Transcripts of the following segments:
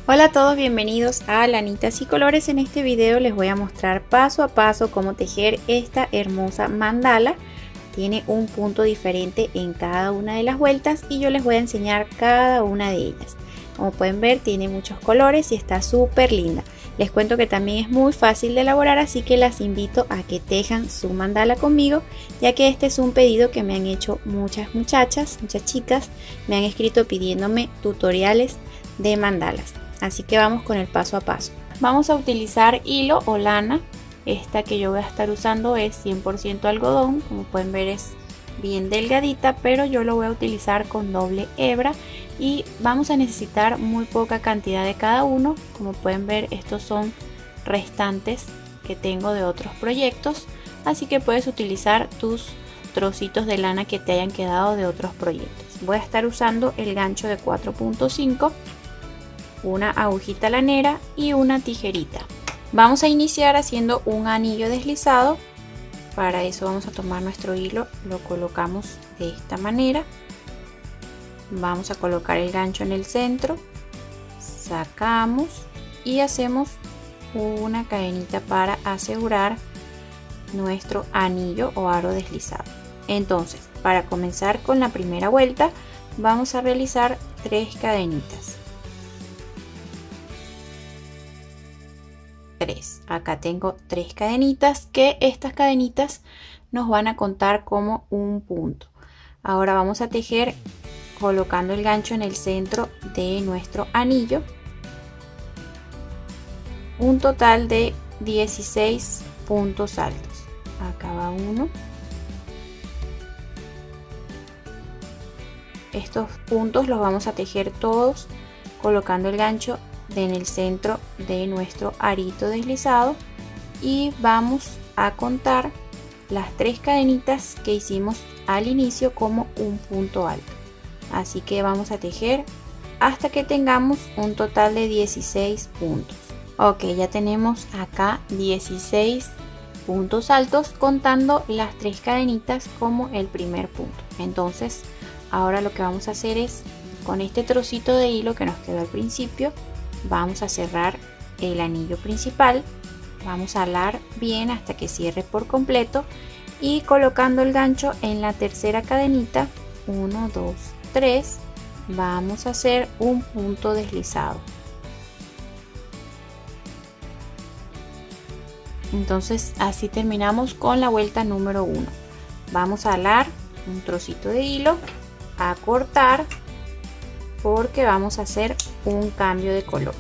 Hola a todos, bienvenidos a Lanitas y Colores. En este video les voy a mostrar paso a paso cómo tejer esta hermosa mandala. Tiene un punto diferente en cada una de las vueltas y yo les voy a enseñar cada una de ellas. Como pueden ver, tiene muchos colores y está súper linda. Les cuento que también es muy fácil de elaborar, así que las invito a que tejan su mandala conmigo, ya que este es un pedido que me han hecho muchas muchachas, muchas chicas, me han escrito pidiéndome tutoriales de mandalas. Así que vamos con el paso a paso. Vamos a utilizar hilo o lana. Esta que yo voy a estar usando es 100% algodón. Como pueden ver es bien delgadita, pero yo lo voy a utilizar con doble hebra. Y vamos a necesitar muy poca cantidad de cada uno. Como pueden ver, estos son restantes que tengo de otros proyectos. Así que puedes utilizar tus trocitos de lana que te hayan quedado de otros proyectos. Voy a estar usando el gancho de 4.5. una agujita lanera y una tijerita. Vamos a iniciar haciendo un anillo deslizado. Para eso vamos a tomar nuestro hilo, lo colocamos de esta manera. Vamos a colocar el gancho en el centro, sacamos y hacemos una cadenita para asegurar nuestro anillo o aro deslizado. Entonces, para comenzar con la primera vuelta, vamos a realizar 3 cadenitas. Acá tengo 3 cadenitas, que estas cadenitas nos van a contar como un punto. Ahora vamos a tejer colocando el gancho en el centro de nuestro anillo, un total de 16 puntos altos. Acá va uno. Estos puntos los vamos a tejer todos colocando el gancho en el centro de nuestro arito deslizado y vamos a contar las 3 cadenitas que hicimos al inicio como un punto alto. Así que vamos a tejer hasta que tengamos un total de 16 puntos. Ok, ya tenemos acá 16 puntos altos contando las 3 cadenitas como el primer punto. Entonces ahora lo que vamos a hacer es, con este trocito de hilo que nos quedó al principio, vamos a cerrar el anillo principal. Vamos a alar bien hasta que cierre por completo y colocando el gancho en la tercera cadenita, 1, 2, 3, vamos a hacer un punto deslizado. Entonces así terminamos con la vuelta número 1. Vamos a alar un trocito de hilo, a cortar, porque vamos a hacer un cambio de color.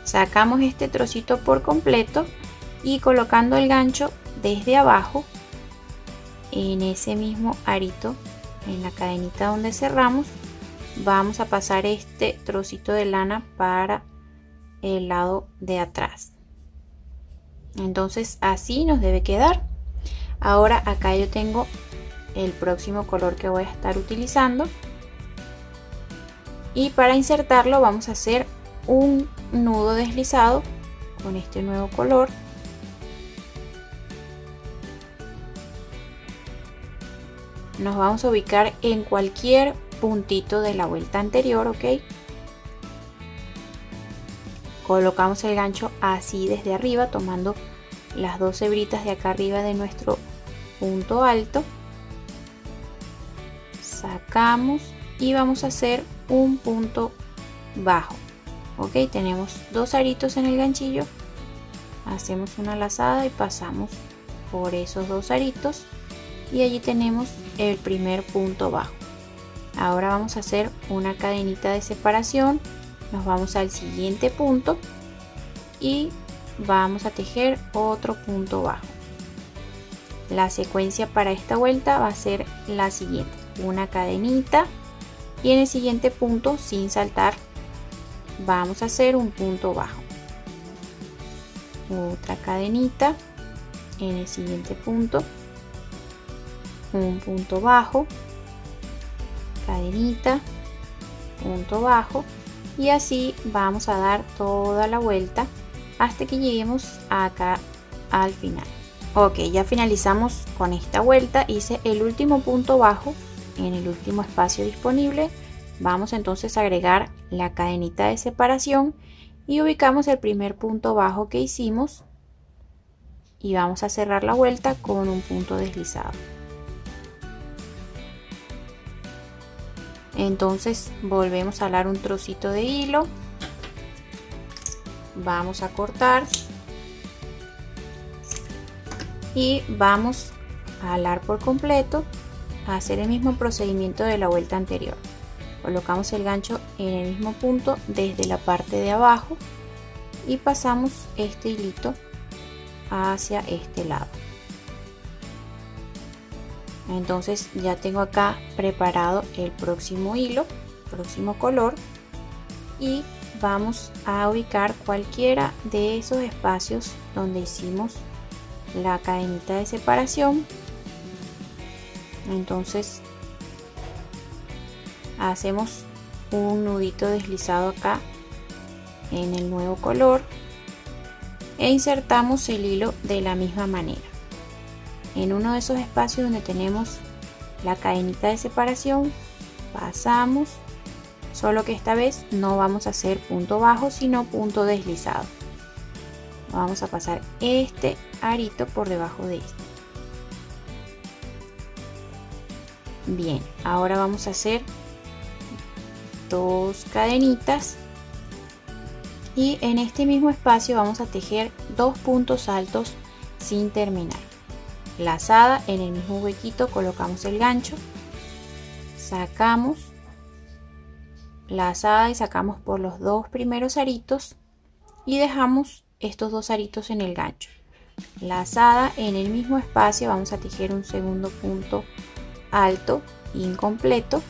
Sacamos este trocito por completo y colocando el gancho desde abajo en ese mismo arito, en la cadenita donde cerramos, vamos a pasar este trocito de lana para el lado de atrás. Entonces así nos debe quedar. Ahora acá yo tengo el próximo color que voy a estar utilizando y para insertarlo vamos a hacer un nudo deslizado con este nuevo color. Nos vamos a ubicar en cualquier puntito de la vuelta anterior, ok. Colocamos el gancho así desde arriba, tomando las 2 hebritas de acá arriba de nuestro punto alto. Sacamos y vamos a hacer un punto bajo. Ok, tenemos 2 aritos en el ganchillo, hacemos una lazada y pasamos por esos 2 aritos y allí tenemos el primer punto bajo. Ahora vamos a hacer una cadenita de separación, nos vamos al siguiente punto y vamos a tejer otro punto bajo. La secuencia para esta vuelta va a ser la siguiente: una cadenita y en el siguiente punto, sin saltar, vamos a hacer un punto bajo, otra cadenita en el siguiente punto, un punto bajo, cadenita, punto bajo, y así vamos a dar toda la vuelta hasta que lleguemos acá al final. Ok, ya finalizamos con esta vuelta. Hice el último punto bajo en el último espacio disponible, Vamos entonces a agregar la cadenita de separación y ubicamos el primer punto bajo que hicimos y vamos a cerrar la vuelta con un punto deslizado. Entonces volvemos a alar un trocito de hilo, vamos a cortar y vamos a alar por completo, a hacer el mismo procedimiento de la vuelta anterior. Colocamos el gancho en el mismo punto desde la parte de abajo y pasamos este hilito hacia este lado. Entonces ya tengo acá preparado el próximo hilo, próximo color, y vamos a ubicar cualquiera de esos espacios donde hicimos la cadenita de separación. Entonces hacemos un nudito deslizado acá en el nuevo color e insertamos el hilo de la misma manera en uno de esos espacios donde tenemos la cadenita de separación. Pasamos, solo que esta vez no vamos a hacer punto bajo sino punto deslizado. Vamos a pasar este arito por debajo de este. Bien, ahora vamos a hacer 2 cadenitas y en este mismo espacio vamos a tejer 2 puntos altos sin terminar. Lazada, en el mismo huequito colocamos el gancho, sacamos, lazada y sacamos por los 2 primeros aritos y dejamos estos 2 aritos en el gancho. Lazada, en el mismo espacio vamos a tejer un segundo punto alto incompleto,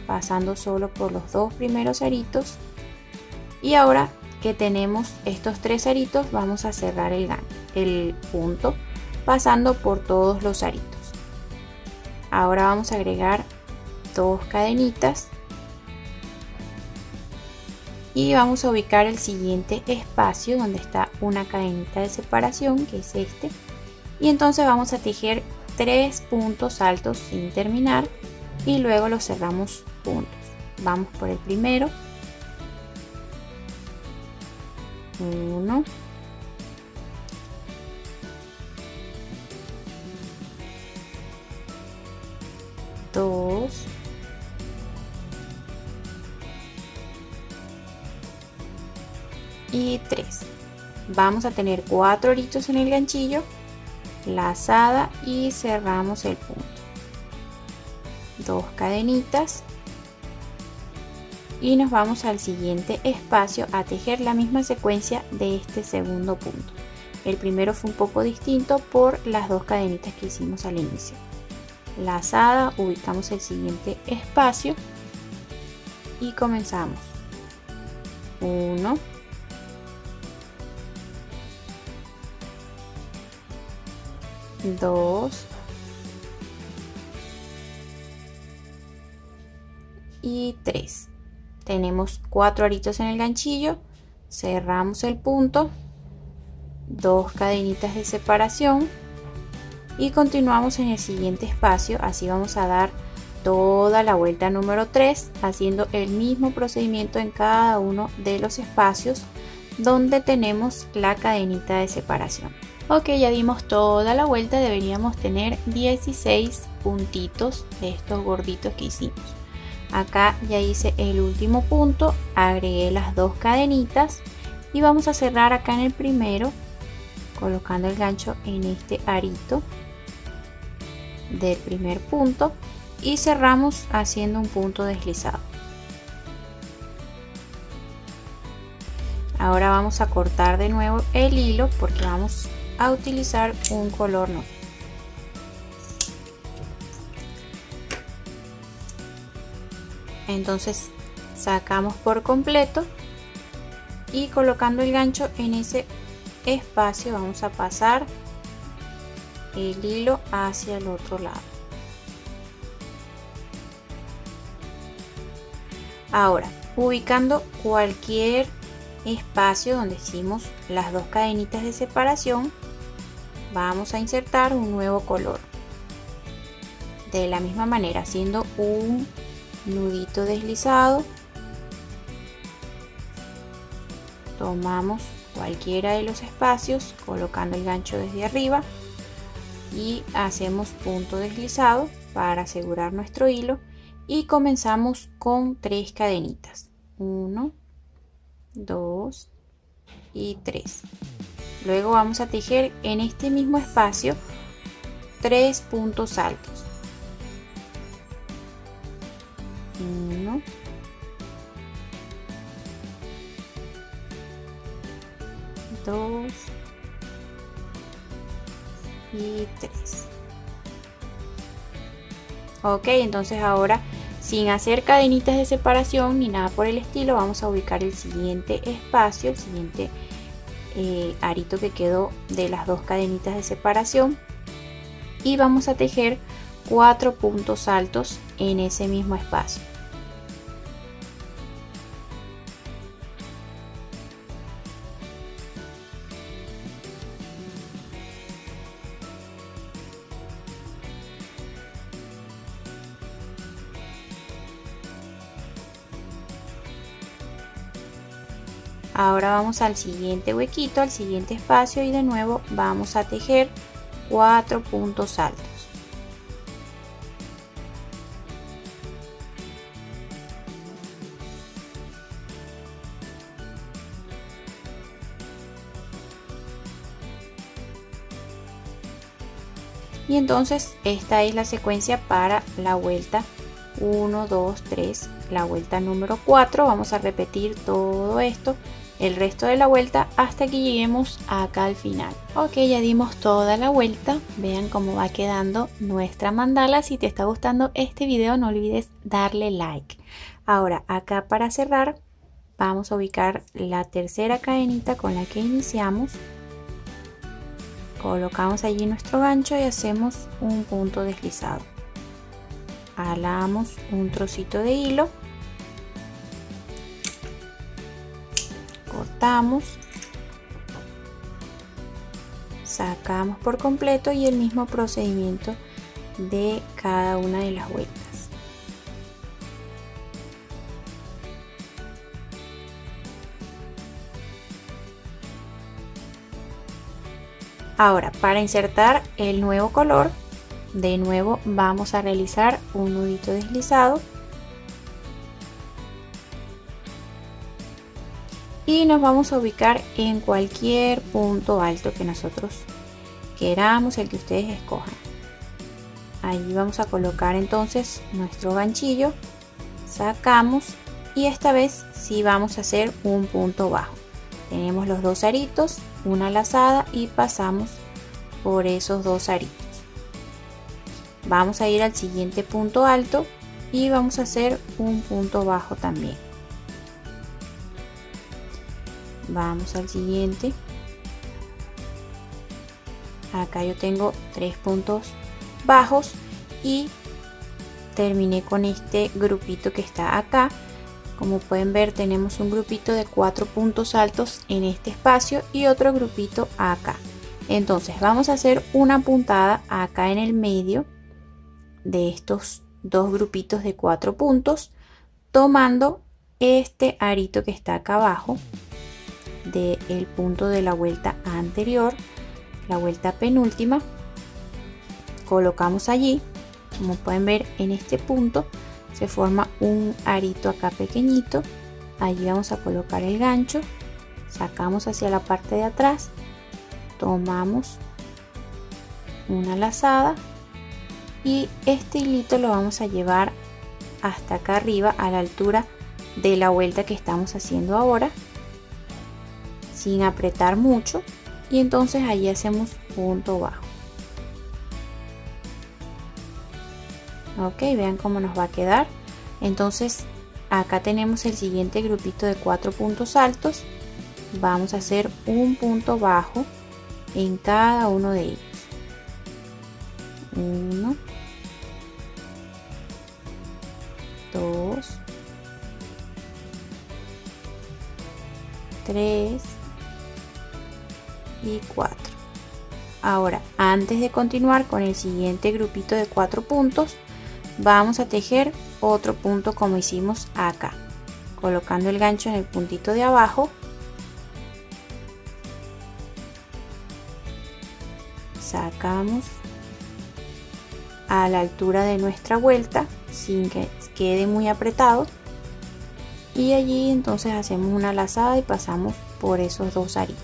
pasando solo por los 2 primeros aritos, y ahora que tenemos estos 3 aritos vamos a cerrar el punto pasando por todos los aritos. Ahora vamos a agregar 2 cadenitas y vamos a ubicar el siguiente espacio donde está una cadenita de separación, que es este, y entonces vamos a tejer 3 puntos altos sin terminar y luego los cerramos juntos. Vamos por el primero, 1, 2, y 3. Vamos a tener 4 aritos en el ganchillo, lazada y cerramos el punto. 2 cadenitas y nos vamos al siguiente espacio a tejer la misma secuencia de este segundo punto. El primero fue un poco distinto por las 2 cadenitas que hicimos al inicio. Lazada, ubicamos el siguiente espacio y comenzamos. 1, 2 y 3. Tenemos 4 aritos en el ganchillo, cerramos el punto, 2 cadenitas de separación y continuamos en el siguiente espacio. Así vamos a dar toda la vuelta número 3 haciendo el mismo procedimiento en cada uno de los espacios donde tenemos la cadenita de separación. Ok, ya dimos toda la vuelta, deberíamos tener 16 puntitos de estos gorditos que hicimos. Acá ya hice el último punto, agregué las 2 cadenitas y vamos a cerrar acá en el primero colocando el gancho en este arito del primer punto y cerramos haciendo un punto deslizado. Ahora vamos a cortar de nuevo el hilo porque vamos a utilizar un color nuevo. Entonces sacamos por completo y colocando el gancho en ese espacio vamos a pasar el hilo hacia el otro lado. Ahora, ubicando cualquier espacio donde hicimos las 2 cadenitas de separación, vamos a insertar un nuevo color. De la misma manera, haciendo un nudito deslizado, tomamos cualquiera de los espacios colocando el gancho desde arriba y hacemos punto deslizado para asegurar nuestro hilo y comenzamos con 3 cadenitas, 1, 2 y 3. Luego vamos a tejer en este mismo espacio 3 puntos altos, 1, 2 y 3. Ok, entonces ahora sin hacer cadenitas de separación ni nada por el estilo, vamos a ubicar el siguiente espacio, el siguiente arito que quedó de las 2 cadenitas de separación y vamos a tejer 4 puntos altos en ese mismo espacio. Ahora vamos al siguiente huequito, al siguiente espacio y de nuevo vamos a tejer 4 puntos altos. Y entonces esta es la secuencia para la vuelta 1, 2, 3, la vuelta número 4. Vamos a repetir todo esto el resto de la vuelta hasta que lleguemos acá al final. Ok, ya dimos toda la vuelta. Vean cómo va quedando nuestra mandala. Si te está gustando este video, no olvides darle like. Ahora acá para cerrar vamos a ubicar la tercera cadenita con la que iniciamos. Colocamos allí nuestro gancho y hacemos un punto deslizado. Jalamos un trocito de hilo, cortamos, sacamos por completo y el mismo procedimiento de cada una de las vueltas. Ahora, para insertar el nuevo color, de nuevo vamos a realizar un nudito deslizado y nos vamos a ubicar en cualquier punto alto que nosotros queramos, el que ustedes escojan. Allí vamos a colocar entonces nuestro ganchillo, sacamos y esta vez sí vamos a hacer un punto bajo. Tenemos los 2 aritos, una lazada y pasamos por esos 2 aritos. Vamos a ir al siguiente punto alto y vamos a hacer un punto bajo también. Vamos al siguiente. Acá yo tengo 3 puntos bajos y terminé con este grupito que está acá. Como pueden ver, tenemos un grupito de 4 puntos altos en este espacio y otro grupito acá. Entonces vamos a hacer una puntada acá en el medio de estos 2 grupitos de 4 puntos, tomando este arito que está acá abajo del punto de la vuelta anterior, la vuelta penúltima. Colocamos allí, como pueden ver en este punto se forma un arito acá pequeñito. Allí vamos a colocar el gancho, sacamos hacia la parte de atrás, tomamos una lazada y este hilito lo vamos a llevar hasta acá arriba a la altura de la vuelta que estamos haciendo ahora, sin apretar mucho, y entonces allí hacemos punto bajo. Ok, vean cómo nos va a quedar. Entonces acá tenemos el siguiente grupito de 4 puntos altos. Vamos a hacer un punto bajo en cada uno de ellos. 1, 2, 3 y 4. Ahora, antes de continuar con el siguiente grupito de 4 puntos, vamos a tejer otro punto como hicimos acá, colocando el gancho en el puntito de abajo, sacamos a la altura de nuestra vuelta sin que quede muy apretado, y allí entonces hacemos una lazada y pasamos por esos dos aritos.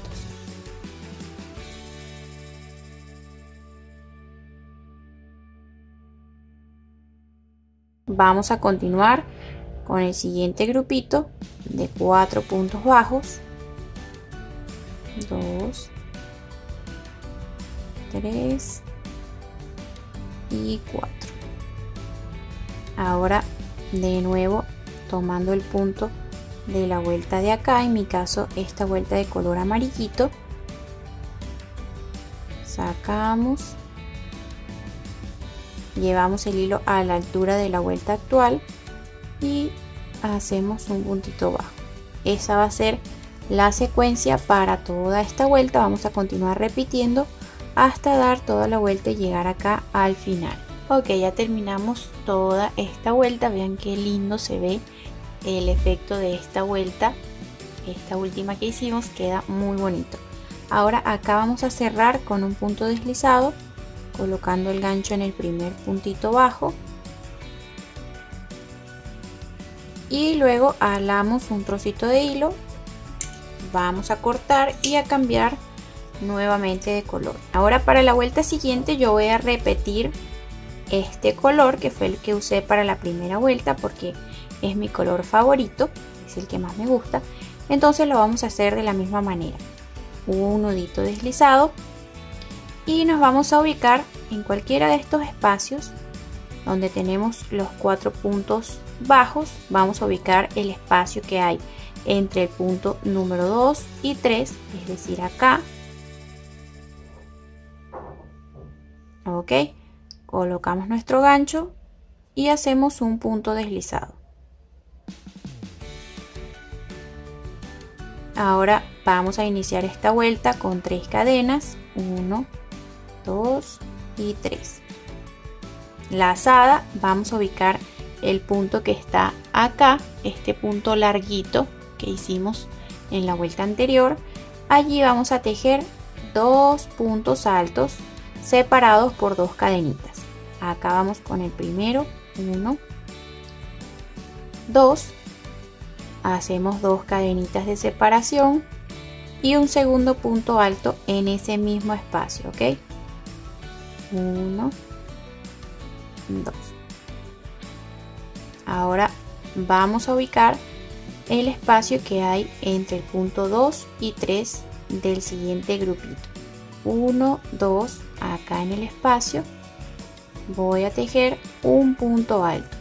Vamos a continuar con el siguiente grupito de 4 puntos bajos, 2, 3 y 4. Ahora de nuevo tomando el punto de la vuelta de acá, en mi caso esta vuelta de color amarillito, sacamos, llevamos el hilo a la altura de la vuelta actual y hacemos un puntito bajo. Esa va a ser la secuencia para toda esta vuelta. Vamos a continuar repitiendo hasta dar toda la vuelta y llegar acá al final. Ok, ya terminamos toda esta vuelta. Vean qué lindo se ve el efecto de esta vuelta. Esta última que hicimos queda muy bonito. Ahora acá vamos a cerrar con un punto deslizado, colocando el gancho en el primer puntito bajo y luego jalamos un trocito de hilo, vamos a cortar y a cambiar nuevamente de color. Ahora para la vuelta siguiente yo voy a repetir este color que fue el que usé para la primera vuelta porque es mi color favorito, es el que más me gusta. Entonces lo vamos a hacer de la misma manera, un nudito deslizado y nos vamos a ubicar en cualquiera de estos espacios donde tenemos los 4 puntos bajos. Vamos a ubicar el espacio que hay entre el punto número 2 y 3, es decir acá. Ok, colocamos nuestro gancho y hacemos un punto deslizado. Ahora vamos a iniciar esta vuelta con 3 cadenas, 1, 2 y 3. Lazada, vamos a ubicar el punto que está acá, este punto larguito que hicimos en la vuelta anterior. Allí vamos a tejer 2 puntos altos separados por 2 cadenitas. Acá vamos con el primero, 1, 2, hacemos 2 cadenitas de separación y un segundo punto alto en ese mismo espacio, ¿ok? 1, 2. Ahora vamos a ubicar el espacio que hay entre el punto 2 y 3 del siguiente grupito. 1, 2, acá en el espacio voy a tejer un punto alto,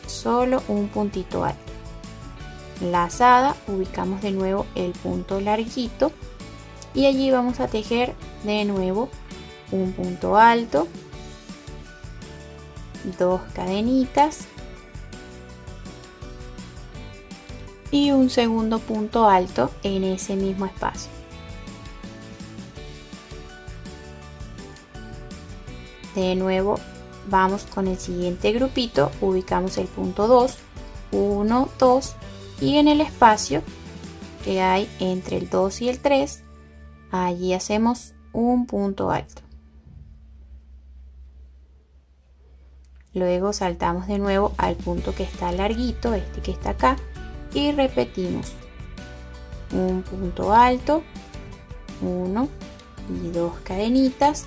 solo un puntito alto. Lazada, ubicamos de nuevo el punto larguito y allí vamos a tejer de nuevo un punto alto, 2 cadenitas y un segundo punto alto en ese mismo espacio. De nuevo vamos con el siguiente grupito, ubicamos el punto 2, 1, 2 y en el espacio que hay entre el 2 y el 3, allí hacemos un punto alto. Luego saltamos de nuevo al punto que está larguito, este que está acá, y repetimos un punto alto, 1 y 2 cadenitas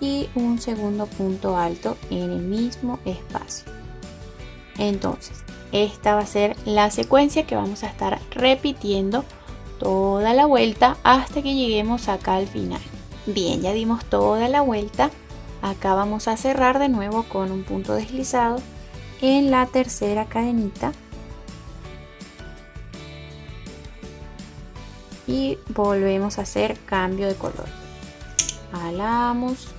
y un segundo punto alto en el mismo espacio. Entonces esta va a ser la secuencia que vamos a estar repitiendo toda la vuelta hasta que lleguemos acá al final. Bien, ya dimos toda la vuelta. Acá vamos a cerrar de nuevo con un punto deslizado en la tercera cadenita y volvemos a hacer cambio de color. Jalamos,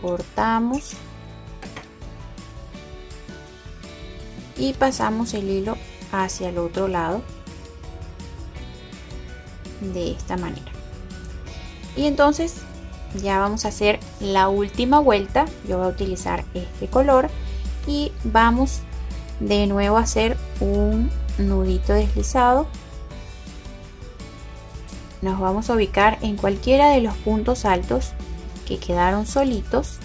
cortamos y pasamos el hilo hacia el otro lado de esta manera. Y entonces ya vamos a hacer la última vuelta yo voy a utilizar este color y vamos de nuevo a hacer un nudito deslizado. Nos vamos a ubicar en cualquiera de los puntos altos que quedaron solitos.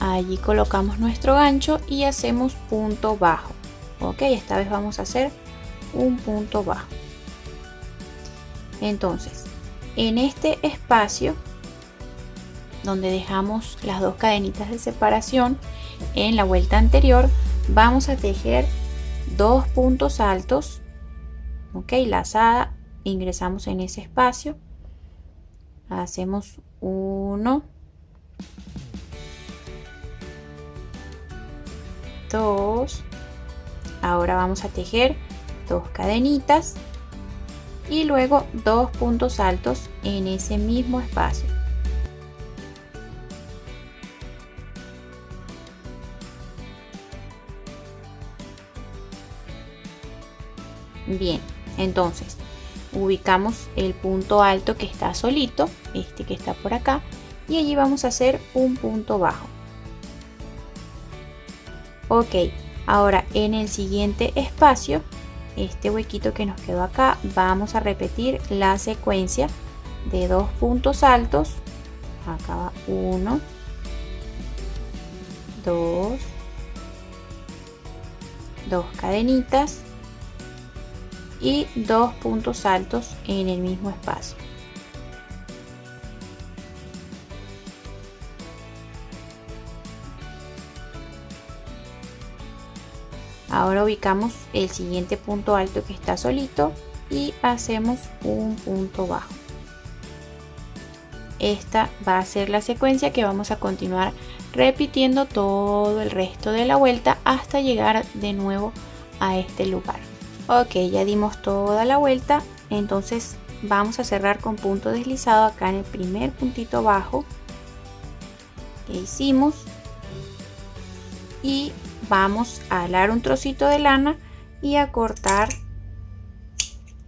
Allí colocamos nuestro gancho y hacemos punto bajo. Ok, esta vez vamos a hacer un punto bajo. Entonces, en este espacio donde dejamos las dos cadenitas de separación en la vuelta anterior, vamos a tejer 2 puntos altos. Ok, lazada, ingresamos en ese espacio, hacemos 1, 2, ahora vamos a tejer 2 cadenitas y luego 2 puntos altos en ese mismo espacio. Bien, entonces ubicamos el punto alto que está solito, este que está por acá, y allí vamos a hacer un punto bajo. Ok, ahora en el siguiente espacio, este huequito que nos quedó acá, vamos a repetir la secuencia de 2 puntos altos. Acá va 1, 2, 2 cadenitas y 2 puntos altos en el mismo espacio. Ahora ubicamos el siguiente punto alto que está solito y hacemos un punto bajo. Esta va a ser la secuencia que vamos a continuar repitiendo todo el resto de la vuelta hasta llegar de nuevo a este lugar. Ok, ya dimos toda la vuelta, entonces vamos a cerrar con punto deslizado acá en el primer puntito bajo que hicimos y vamos a alar un trocito de lana y a cortar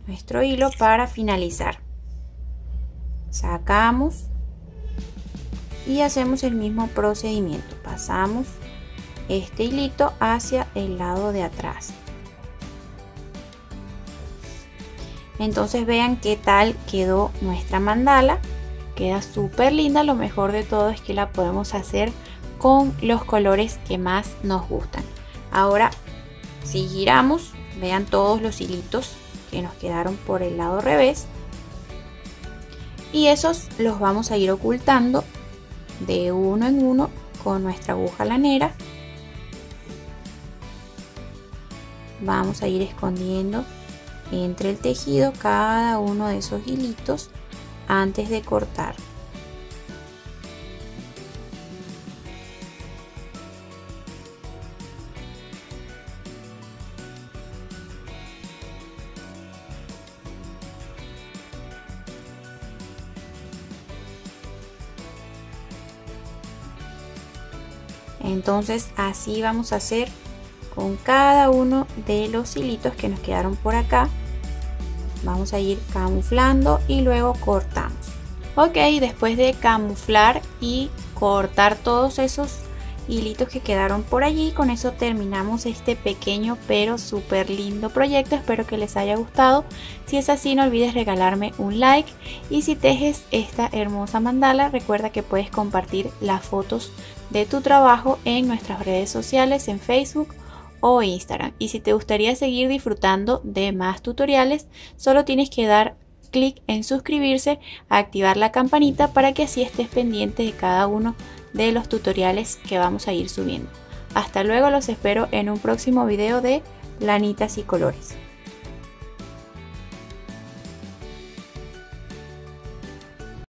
nuestro hilo para finalizar. Sacamos y hacemos el mismo procedimiento, pasamos este hilito hacia el lado de atrás. Entonces vean qué tal quedó nuestra mandala, queda súper linda. Lo mejor de todo es que la podemos hacer con los colores que más nos gustan. Ahora si giramos, vean todos los hilitos que nos quedaron por el lado revés y esos los vamos a ir ocultando de uno en uno con nuestra aguja lanera. Vamos a ir escondiendo entre el tejido cada uno de esos hilitos antes de cortar. Entonces así vamos a hacer con cada uno de los hilitos que nos quedaron por acá. Vamos a ir camuflando y luego cortamos. Ok, después de camuflar y cortar todos esos hilitos que quedaron por allí, con eso terminamos este pequeño pero súper lindo proyecto. Espero que les haya gustado. Si es así, no olvides regalarme un like, y si tejes esta hermosa mandala, recuerda que puedes compartir las fotos de tu trabajo en nuestras redes sociales, en Facebook o Instagram. Y si te gustaría seguir disfrutando de más tutoriales, solo tienes que dar clic en suscribirse, activar la campanita para que así estés pendiente de cada uno de los tutoriales que vamos a ir subiendo. Hasta luego, los espero en un próximo video de Lanitas y Colores.